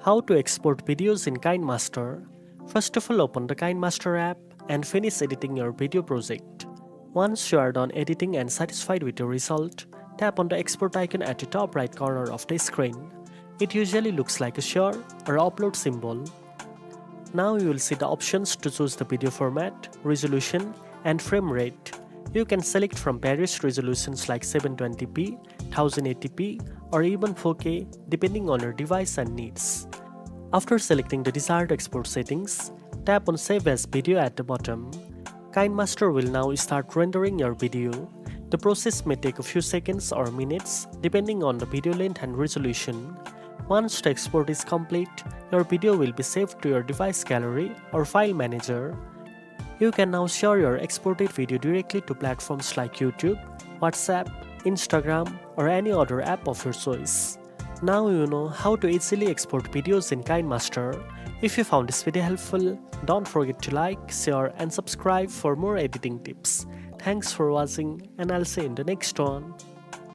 How to export videos in KineMaster. First of all, open the KineMaster app and finish editing your video project. Once you are done editing and satisfied with your result, tap on the export icon at the top right corner of the screen. It usually looks like a share or upload symbol. Now you will see the options to choose the video format, resolution, and frame rate. You can select from various resolutions like 720p, 1080p, or even 4K depending on your device and needs. After selecting the desired export settings, tap on Save as Video at the bottom. KineMaster will now start rendering your video. The process may take a few seconds or minutes depending on the video length and resolution. Once the export is complete, your video will be saved to your device gallery or file manager. You can now share your exported video directly to platforms like YouTube, WhatsApp, Instagram, or any other app of your choice. Now you know how to easily export videos in KineMaster. If you found this video helpful, don't forget to like, share, and subscribe for more editing tips. Thanks for watching, and I'll see you in the next one.